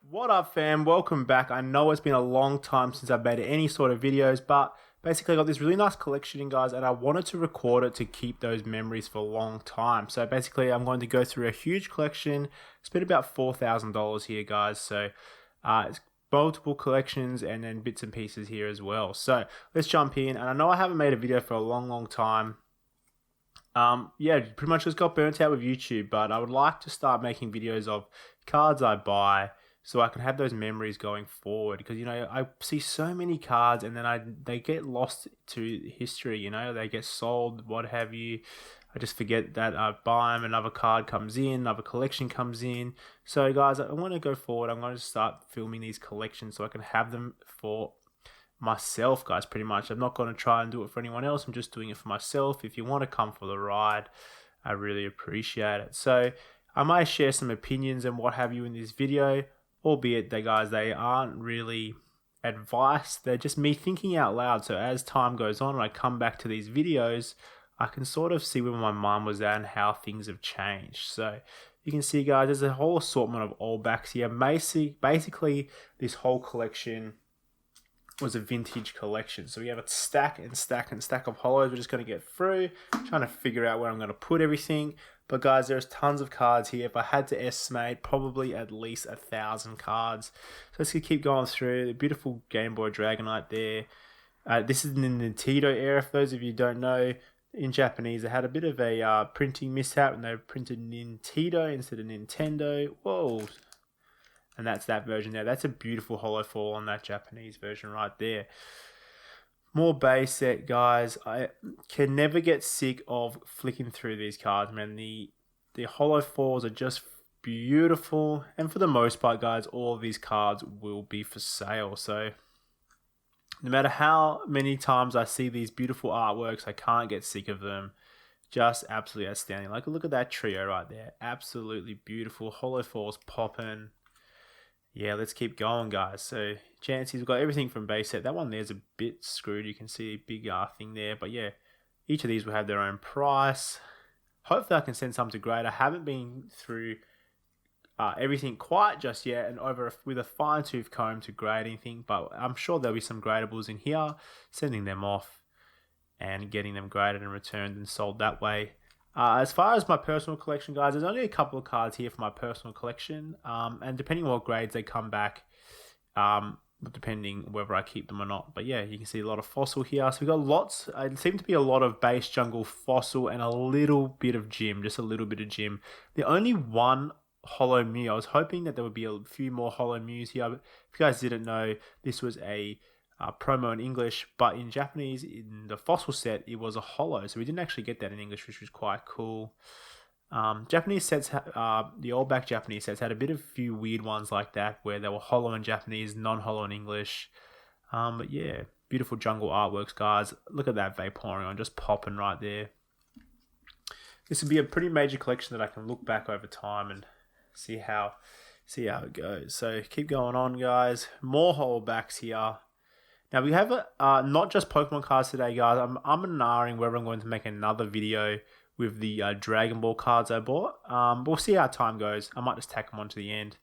What up, fam? Welcome back. I know it's been a long time since I've made any sort of videos, but basically I got this really nice collection in, guys, and I wanted to record it to keep those memories for a long time. So basically I'm going to go through a huge collection. Spent about $4,000 here, guys. So it's multiple collections and then bits and pieces here as well. So let's jump in. And I know I haven't made a video for a long time. Yeah, pretty much just got burnt out with YouTube, but I would like to start making videos of cards I buy, so I can have those memories going forward. Because, you know, I see so many cards and then they get lost to history, you know, they get sold, what have you. I just forget that I buy them, another card comes in, another collection comes in. So guys, I want to go forward. I'm going to start filming these collections so I can have them for myself, guys. Pretty much, I'm not going to try and do it for anyone else. I'm just doing it for myself. If you want to come for the ride, I really appreciate it. So I might share some opinions and what have you in this video, albeit that, guys, they aren't really advice, they're just me thinking out loud. So as time goes on and I come back to these videos, I can sort of see where my mind was at and how things have changed. So you can see, guys, there's a whole assortment of old backs here. Basically this whole collection was a vintage collection. So we have a stack and stack and stack of holos. We're just going to get through, trying to figure out where I'm going to put everything. But guys, there's tons of cards here. If I had to estimate, probably at least 1,000 cards. So let's keep going through. The beautiful Game Boy Dragonite there. This is in the Nintendo era. For those of you who don't know, in Japanese, they had a bit of a printing mishap and they printed Nintendo instead of Nintendo. Whoa. And that's that version there. That's a beautiful holo foil on that Japanese version right there. More base set, guys. I can never get sick of flicking through these cards, man. The holo foils are just beautiful. And for the most part, guys, all of these cards will be for sale. So no matter how many times I see these beautiful artworks, I can't get sick of them. Just absolutely outstanding. Like, look at that trio right there. Absolutely beautiful. Holo foils popping. Yeah, let's keep going, guys. So Chansey's got everything from base set. That one there's a bit screwed. You can see a big thing there. But yeah, each of these will have their own price. Hopefully I can send some to grade. I haven't been through everything quite just yet and with a fine tooth comb to grade anything. But I'm sure there'll be some gradables in here. Sending them off and getting them graded and returned and sold that way. As far as my personal collection, guys, there's only a couple of cards here for my personal collection. And depending on what grades they come back, depending whether I keep them or not. But yeah, you can see a lot of fossil here. So we've got lots, it seemed to be a lot of base jungle fossil and a little bit of gym, just a little bit of gym. The only one holo Mew, I was hoping that there would be a few more holo Mews here. But if you guys didn't know, this was a promo in English, but in Japanese, in the fossil set, it was a holo, so we didn't actually get that in English, which was quite cool. Japanese sets, the old back Japanese sets had a bit of few weird ones like that, where they were holo in Japanese, non-holo in English. But yeah, beautiful jungle artworks, guys. Look at that Vaporeon just popping right there. This would be a pretty major collection that I can look back over time and see how it goes. So keep going on, guys. More holo backs here. Now we have not just Pokemon cards today, guys. I'm an-ahhing whether I'm going to make another video with the Dragon Ball cards I bought. We'll see how time goes. I might just tack them on to the end,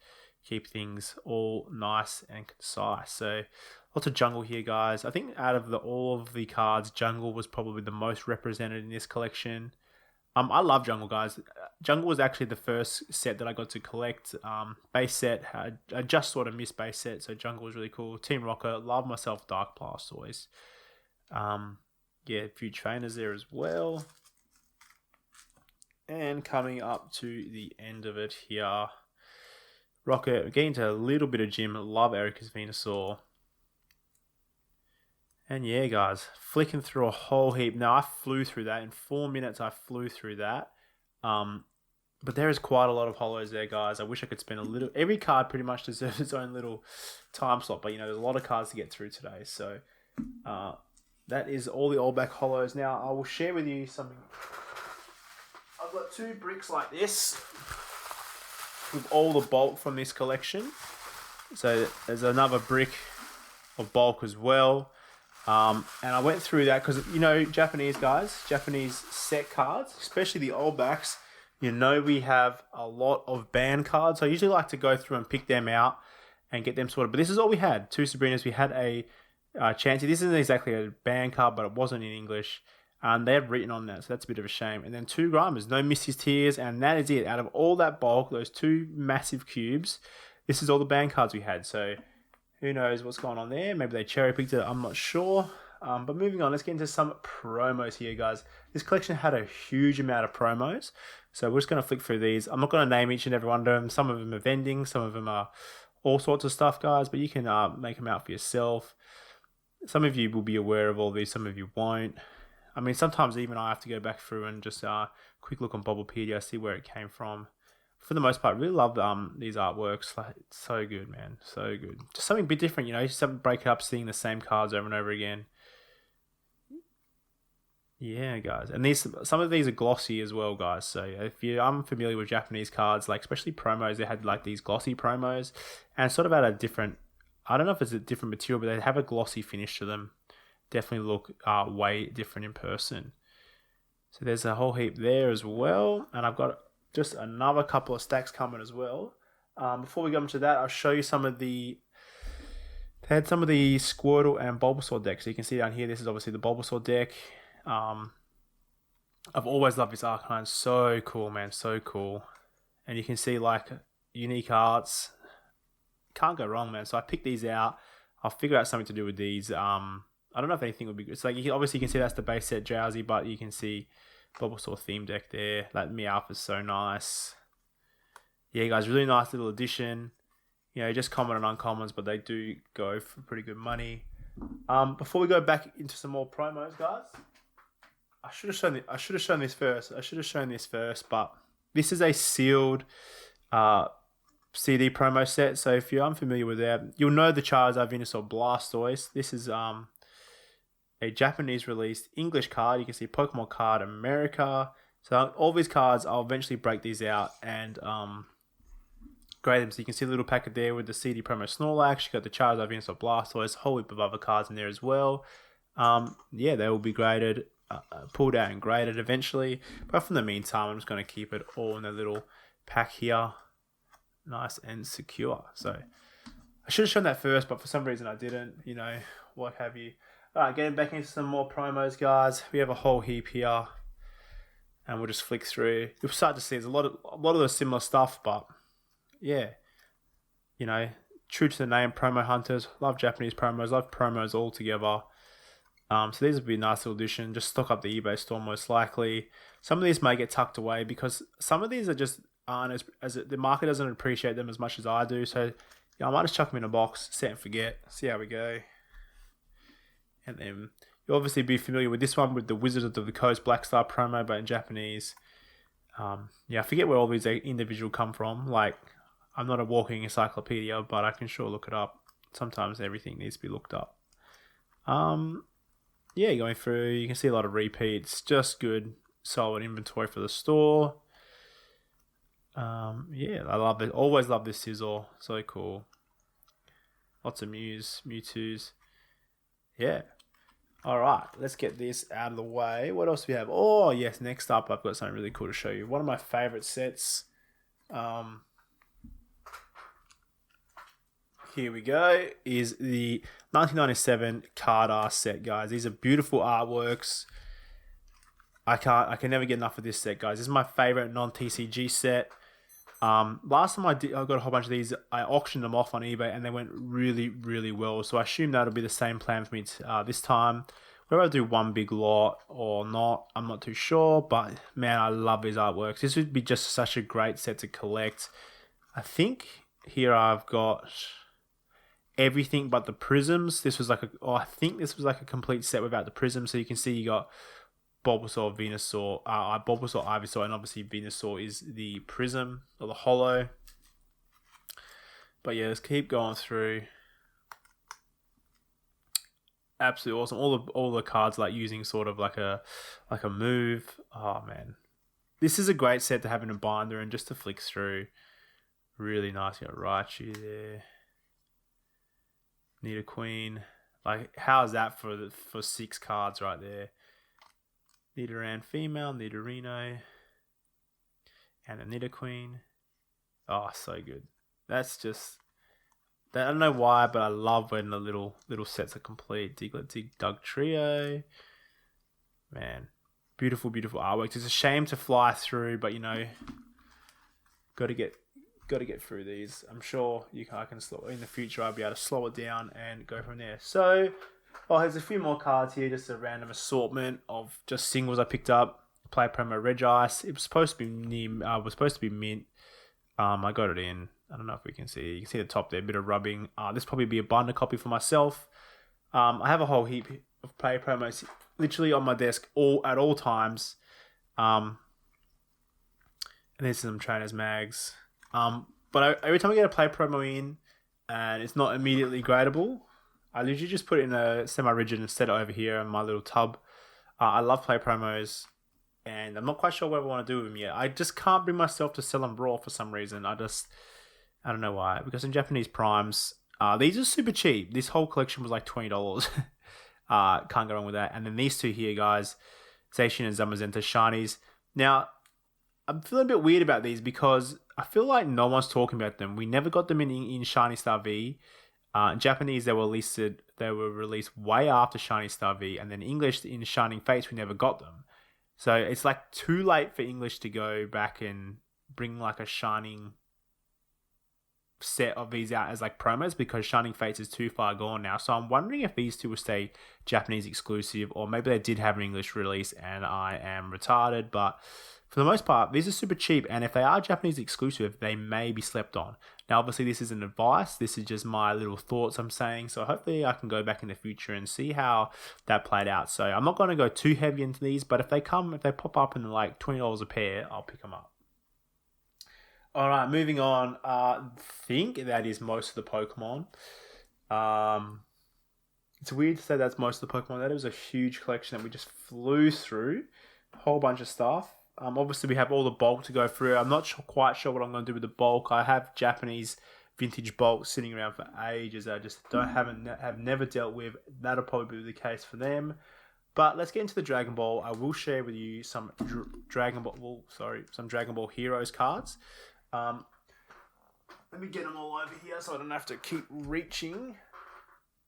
keep things all nice and concise. So lots of jungle here, guys. I think out of all of the cards, jungle was probably the most represented in this collection. I love jungle, guys. Jungle was actually the first set that I got to collect. Base set, I just sort of missed base set, so jungle was really cool. Team Rocket, love myself Dark Blastoise. Yeah, a few trainers there as well. And coming up to the end of it here, Rocket, getting to a little bit of gym. Love Erica's Venusaur. And yeah, guys, flicking through a whole heap. Now, I flew through that. In 4 minutes, I flew through that. But there is quite a lot of holos there, guys. I wish I could spend a little... Every card pretty much deserves its own little time slot. But, you know, there's a lot of cards to get through today. So, that is all the old back holos. Now, I will share with you something. I've got 2 bricks like this with all the bulk from this collection. So, there's another brick of bulk as well. And I went through that because, you know, Japanese set cards, especially the old backs, you know, we have a lot of banned cards. So I usually like to go through and pick them out and get them sorted. But this is all we had. 2 Sabrinas. We had a Chansey. This isn't exactly a band card, but it wasn't in English. They have written on that, so that's a bit of a shame. And then 2 Grimmers, no Misty's Tears, and that is it. Out of all that bulk, those 2 massive cubes, this is all the band cards we had. So who knows what's going on there? Maybe they cherry picked it. I'm not sure. But moving on, let's get into some promos here, guys. This collection had a huge amount of promos. So we're just going to flick through these. I'm not going to name each and every one of them. Some of them are vending. Some of them are all sorts of stuff, guys. But you can make them out for yourself. Some of you will be aware of all these. Some of you won't. I mean, sometimes even I have to go back through and just quick look on Bobblepedia, see where it came from. For the most part, I really love these artworks. Like, it's so good, man. So good. Just something a bit different, you know. Just something break it up, seeing the same cards over and over again. Yeah, guys. And some of these are glossy as well, guys. So if you're unfamiliar with Japanese cards, like especially promos, they had like these glossy promos and sort of had a different, I don't know if it's a different material, but they have a glossy finish to them. Definitely look way different in person. So there's a whole heap there as well. And I've got just another couple of stacks coming as well. Before we go into that, I'll show you some of the... They had some of the Squirtle and Bulbasaur decks. So you can see down here, this is obviously the Bulbasaur deck. I've always loved this Arcanine. So cool, man. So cool. And you can see like unique arts. Can't go wrong, man. So I picked these out. I'll figure out something to do with these. I don't know if anything would be good. It's like, obviously you can see that's the base set Drowsy, but you can see Bulbasaur theme deck there. That Meowth is so nice. Yeah, guys, really nice little addition. You know, just common and uncommons, but they do go for pretty good money. Before we go back into some more promos, guys, I should have shown this first. But this is a sealed CD promo set. So if you're unfamiliar with that, you'll know the Charizard, Venusaur, Blastoise. This is a Japanese released English card. You can see Pokemon card America. So all these cards, I'll eventually break these out and grade them. So you can see a little packet there with the CD promo Snorlax. You got the Charizard, Venusaur, Blastoise, a whole heap of other cards in there as well. Yeah, they will be graded, pulled out and graded eventually. But for the meantime, I'm just going to keep it all in a little pack here. Nice and secure. So I should have shown that first, but for some reason I didn't, you know, what have you. Alright, getting back into some more promos, guys. We have a whole heap here. And we'll just flick through. You'll start to see there's a lot of the similar stuff, but yeah. You know, true to the name, promo hunters. Love Japanese promos, love promos all together. So these would be a nice little addition. Just stock up the eBay store most likely. Some of these may get tucked away because some of these are just aren't as the market doesn't appreciate them as much as I do. So yeah, I might just chuck them in a box, set and forget, see how we go. And then you'll obviously be familiar with this one with the Wizards of the Coast Black Star promo, but in Japanese. Yeah, I forget where all these individuals come from. Like, I'm not a walking encyclopedia, but I can sure look it up. Sometimes everything needs to be looked up. Yeah, going through, you can see a lot of repeats. Just good, solid inventory for the store. Yeah, I love it. Always love this Sizzle. So cool. Lots of Mewtwo's. Yeah. Alright, let's get this out of the way. What else do we have? Oh, yes, next up I've got something really cool to show you. One of my favourite sets. Here we go. Is the 1997 card art set, guys. These are beautiful artworks. I can never get enough of this set, guys. This is my favourite non-TCG set. Last time I got a whole bunch of these. I auctioned them off on eBay and they went really, really well. So I assume that'll be the same plan for me this time. Whether I do one big lot or not, I'm not too sure. But man, I love these artworks. This would be just such a great set to collect. I think here I've got everything but the prisms. I think this was like a complete set without the prisms. So you can see you got Bulbasaur, Venusaur, Bulbasaur, Ivysaur, and obviously Venusaur is the prism or the holo. But yeah, let's keep going through. Absolutely awesome. All the cards like using sort of like a move. Oh man, this is a great set to have in a binder and just to flick through. Really nice. You got Raichu there. Nidoqueen. Like, how is that for 6 cards right there? Nidoran female, Nidorino, and a Nidoqueen. Oh, so good. That's just I don't know why, but I love when the little sets are complete. Diglett, Dig, Dug Trio. Man, beautiful, beautiful artwork. It's a shame to fly through, but got to get through these. I'm sure I can slow in the future. I'll be able to slow it down and go from there. So, there's a few more cards here. Just a random assortment of just singles I picked up. Play promo Reg Ice. It was supposed to be mint. I got it in. I don't know if we can see. You can see the top there, a bit of rubbing. This probably be a binder copy for myself. I have a whole heap of play promos literally on my desk at all times. And there's some trainers mags. But every time I get a play promo in and it's not immediately gradable, I literally just put it in a semi-rigid and set it over here in my little tub. I love play promos. And I'm not quite sure what I want to do with them yet. I just can't bring myself to sell them raw for some reason. I don't know why. Because in Japanese primes, these are super cheap. This whole collection was like $20. Can't go wrong with that. And then these two here, guys, Seishin and Zamasu Shinies. Now, I'm feeling a bit weird about these because I feel like no one's talking about them. We never got them in Shiny Star V. In Japanese, they were released way after Shiny Star V. And then English, in Shining Fates, we never got them. So it's like too late for English to go back and bring like a Shining set of these out as like promos because Shining Fates is too far gone now. So I'm wondering if these two will stay Japanese exclusive or maybe they did have an English release and I am retarded. But for the most part, these are super cheap. And if they are Japanese exclusive, they may be slept on. Now, obviously, this isn't advice. This is just my little thoughts I'm saying. So hopefully I can go back in the future and see how that played out. So I'm not going to go too heavy into these, but if they pop up in like $20 a pair, I'll pick them up. All right, moving on. I think that is most of the Pokemon. It's weird to say that's most of the Pokemon. That was a huge collection that we just flew through. A whole bunch of stuff. Obviously, we have all the bulk to go through. I'm not quite sure what I'm going to do with the bulk. I have Japanese vintage bulk sitting around for ages. I just have never dealt with. That'll probably be the case for them. But let's get into the Dragon Ball. I will share with you some Dragon Ball Heroes cards. Let me get them all over here so I don't have to keep reaching.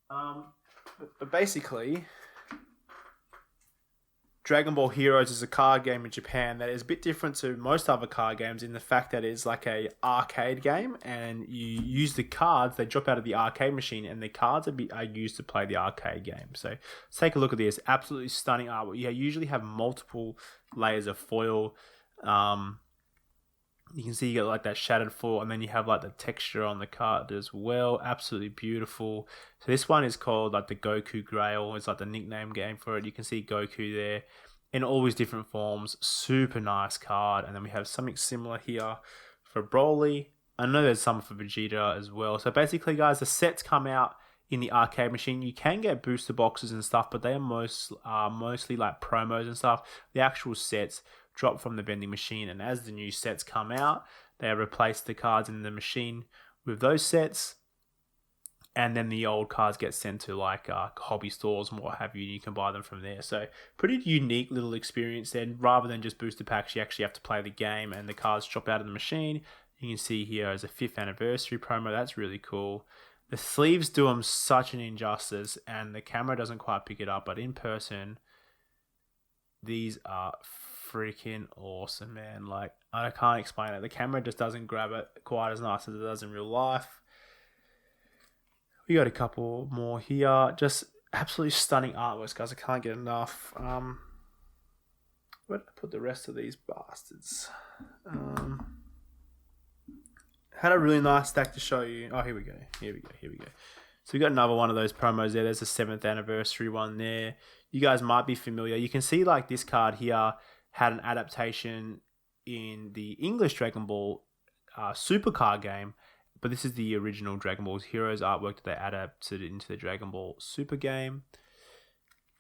But basically, Dragon Ball Heroes is a card game in Japan that is a bit different to most other card games in the fact that it's like a arcade game and you use the cards, they drop out of the arcade machine and the cards are used to play the arcade game. So let's take a look at this. Absolutely stunning artwork. You usually have multiple layers of foil. You can see you got like that shattered foil and then you have like the texture on the card as well. Absolutely beautiful. So this one is called like the Goku Grail. It's like the nickname game for it. You can see Goku there in all his different forms. Super nice card. And then we have something similar here for Broly. I know there's some for Vegeta as well. So basically, guys, the sets come out in the arcade machine. You can get booster boxes and stuff, but they are mostly like promos and stuff. The actual sets drop from the vending machine, and as the new sets come out, they replace the cards in the machine with those sets, and then the old cards get sent to like hobby stores and what have you. You can buy them from there. So pretty unique little experience then. Rather than just booster packs, you actually have to play the game and the cards drop out of the machine. You can see here as a 5th anniversary promo. That's really cool. The sleeves do them such an injustice, and the camera doesn't quite pick it up, but in person, these are freaking awesome, man. Like, I can't explain it. The camera just doesn't grab it quite as nice as it does in real life. We got a couple more here. Just absolutely stunning artworks, guys. I can't get enough. Where did I put the rest of these bastards? Had a really nice stack to show you. Oh, here we go. So we got another one of those promos there. There's a 7th anniversary one there. You guys might be familiar. You can see like this card here had an adaptation in the English Dragon Ball Super card game, but this is the original Dragon Ball Heroes artwork that they adapted into the Dragon Ball Super game.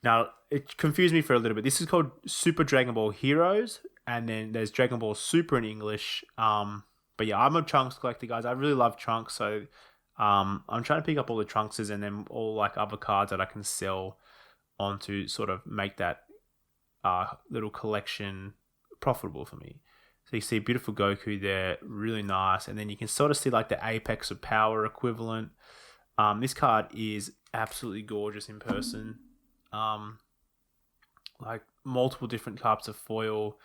Now, it confused me for a little bit. This is called Super Dragon Ball Heroes, and then there's Dragon Ball Super in English. But yeah, I'm a Trunks collector, guys. I really love Trunks, so I'm trying to pick up all the Trunkses and then all like other cards that I can sell on to sort of make that little collection profitable for me. So So you see beautiful Goku there, really nice. And then you can sort of see like the Apex of Power equivalent. This card is absolutely gorgeous in person. Like multiple different types of foil.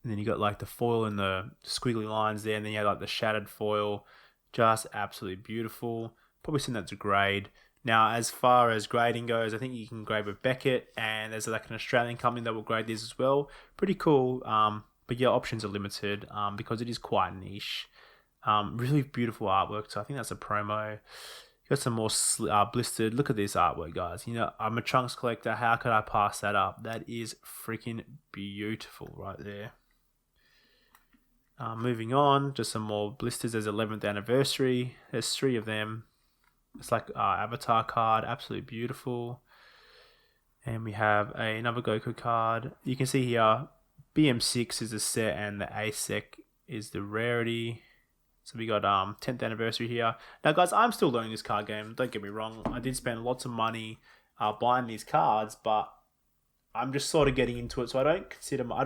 And then you got like the foil and the squiggly lines there. And then you have like the shattered foil. Just absolutely beautiful. Probably send that to grade. Now, as far as grading goes, I think you can grade with Beckett. And there's like an Australian company that will grade this as well. Pretty cool. But yeah, options are limited because it is quite niche. Really beautiful artwork. So I think that's a promo. Got some more blistered. Look at this artwork, guys. You know, I'm a Trunks collector. How could I pass that up? That is freaking beautiful right there. Moving on, just some more blisters. There's 11th anniversary. There's 3 of them. It's like Avatar card. Absolutely beautiful. And we have another Goku card. You can see here, BM6 is the set and the ASEC is the rarity. So we got 10th anniversary here. Now, guys, I'm still learning this card game. Don't get me wrong. I did spend lots of money buying these cards, but I'm just sort of getting into it. So I don't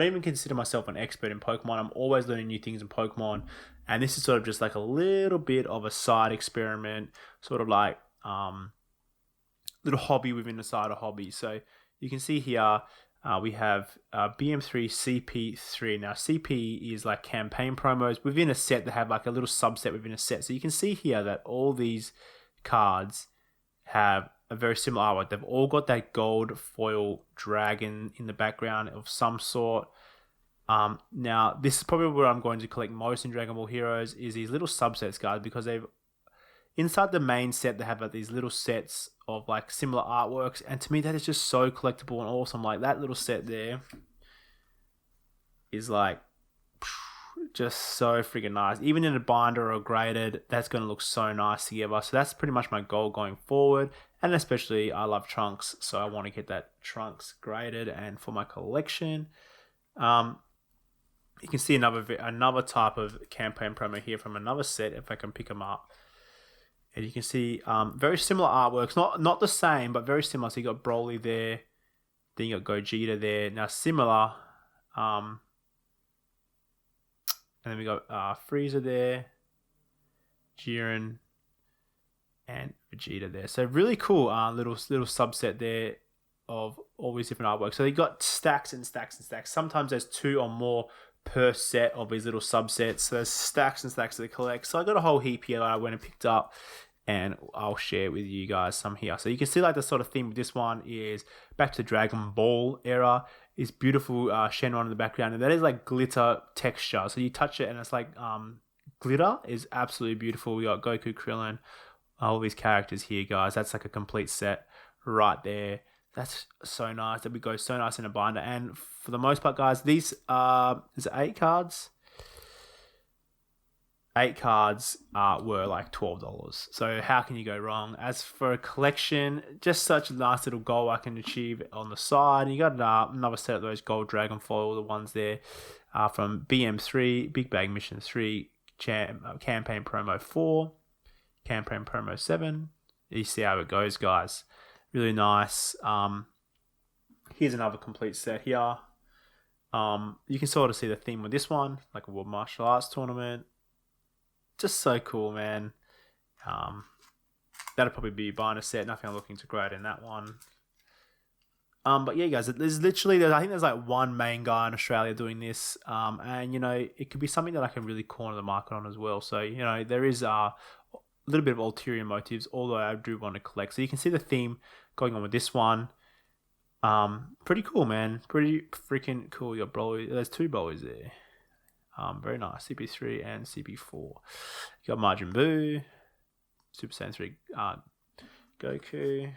even consider myself an expert in Pokemon. I'm always learning new things in Pokemon. And this is sort of just like a little bit of a side experiment, sort of like little hobby within the side of hobby. So you can see here, we have BM3 CP3. Now, CP is like campaign promos within a set that have like a little subset within a set. So you can see here that all these cards have a very similar artwork. They've all got that gold foil dragon in the background of some sort. Now, this is probably where I'm going to collect most in Dragon Ball Heroes is these little subsets, guys, because they've inside the main set, they have like these little sets of like similar artworks. And to me, that is just so collectible and awesome. Like that little set there is like just so freaking nice. Even in a binder or graded, that's going to look so nice together. So that's pretty much my goal going forward. And especially, I love Trunks, so I want to get that Trunks graded and for my collection. You can see another type of campaign promo here from another set if I can pick them up. And you can see very similar artworks, not the same, but very similar. So you got Broly there, then you got Gogeta there. Now similar, and then we got Frieza there, Jiren, and Vegeta there. So really cool little subset there of all these different artworks. So you got stacks and stacks and stacks. Sometimes there's 2 or more per set of these little subsets. So there's stacks and stacks to collect. So I got a whole heap here that I went and picked up, and I'll share with you guys some here. So you can see like the sort of theme with this one is back to the Dragon Ball era. Is beautiful Shenron in the background, and that is like glitter texture. So you touch it and it's like glitter is absolutely beautiful. We got Goku, Krillin, all these characters here, guys. That's like a complete set right there. That's so nice. That would go so nice in a binder. And for the most part, guys, these is it 8 cards? 8 cards were like $12. So how can you go wrong? As for a collection, just such a nice little goal I can achieve on the side. You got another set of those gold dragon foil, the ones there from BM3, Big Bag Mission 3, Campaign Promo 4, Campaign Promo 7. You see how it goes, guys. Really nice. Here's another complete set here. You can sort of see the theme with this one, like a World Martial Arts tournament. Just so cool, man. That'll probably be buying a set. Nothing I'm looking to grade in that one. But yeah, guys, there's literally, I think there's like one main guy in Australia doing this. And, you know, it could be something that I can really corner the market on as well. So, you know, there is a little bit of ulterior motives, although I do want to collect. So you can see the theme going on with this one. Pretty cool, man. Pretty freaking cool. You got Broly. There's 2 Brolys there. Very nice. CP3 and CP4. You got Majin Buu, Super Saiyan 3, Goku.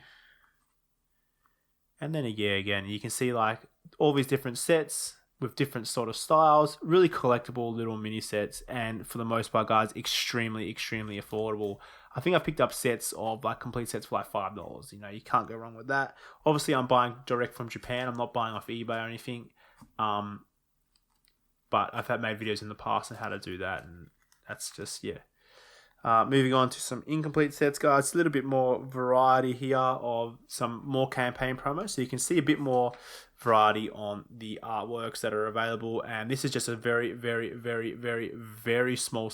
And then again, you can see like all these different sets with different sort of styles. Really collectible little mini sets. And for the most part, guys, extremely, extremely affordable. I think I picked up sets of like complete sets for like $5. You know, you can't go wrong with that. Obviously, I'm buying direct from Japan. I'm not buying off eBay or anything. But I've made videos in the past on how to do that, and that's just, yeah. Moving on to some incomplete sets, guys. A little bit more variety here of some more campaign promos. So you can see a bit more variety on the artworks that are available. And this is just a very, very, very, very, very small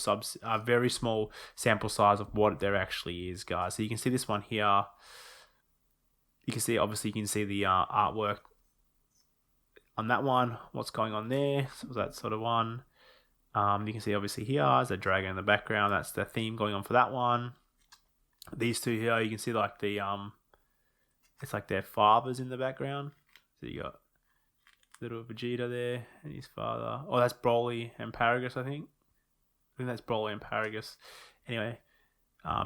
very small sample size of what there actually is, guys. So you can see this one here. You can see, obviously, you can see the artwork on that one. What's going on there? So that sort of one. You can see obviously here is a dragon in the background. That's the theme going on for that one. These two here, you can see like the it's like their fathers in the background. So you got little Vegeta there and his father. Oh, that's Broly and Paragus, I think. I think that's Broly and Paragus. Anyway,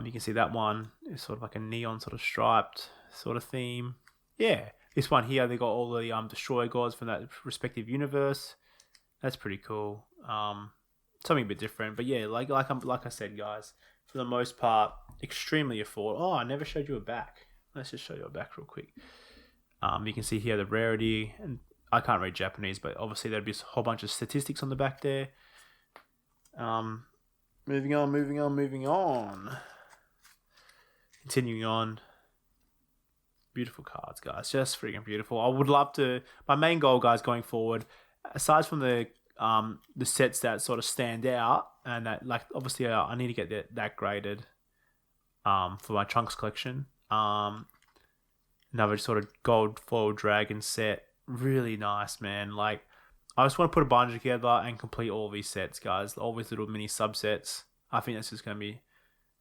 you can see that one is sort of like a neon sort of striped sort of theme. Yeah, this one here, they got all the Destroyer gods from that respective universe. That's pretty cool. Something a bit different, but yeah, like I said, guys, for the most part, extremely affordable. Oh, I never showed you a back. Let's just show you a back real quick. You can see here the rarity, and I can't read Japanese, but obviously there'd be a whole bunch of statistics on the back there. Moving on. Continuing on. Beautiful cards, guys. Just freaking beautiful. I would love to. My main goal, guys, going forward, aside from the sets that sort of stand out, and that, like, obviously I need to get that graded for my Trunks collection. Another sort of gold foil dragon set, really nice, man. Like, I just want to put a bunch together and complete all these sets, guys, all these little mini subsets. I think that's just going to be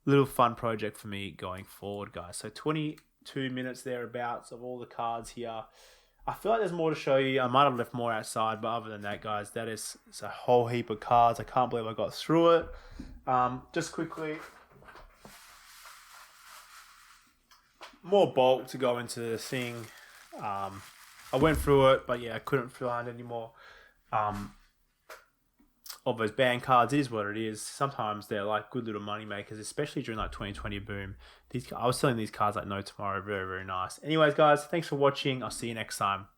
a little fun project for me going forward, guys. So 22 minutes thereabouts of all the cards here. I feel like there's more to show you. I might have left more outside, but other than that, guys, it's a whole heap of cards. I can't believe I got through it. Just quickly, more bulk to go into the thing. I went through it, but yeah, I couldn't find any more of those band cards. It is what it is. Sometimes they're like good little money makers, especially during like 2020 boom. I was selling these cards like no tomorrow. Very, very nice. Anyways, guys, thanks for watching. I'll see you next time.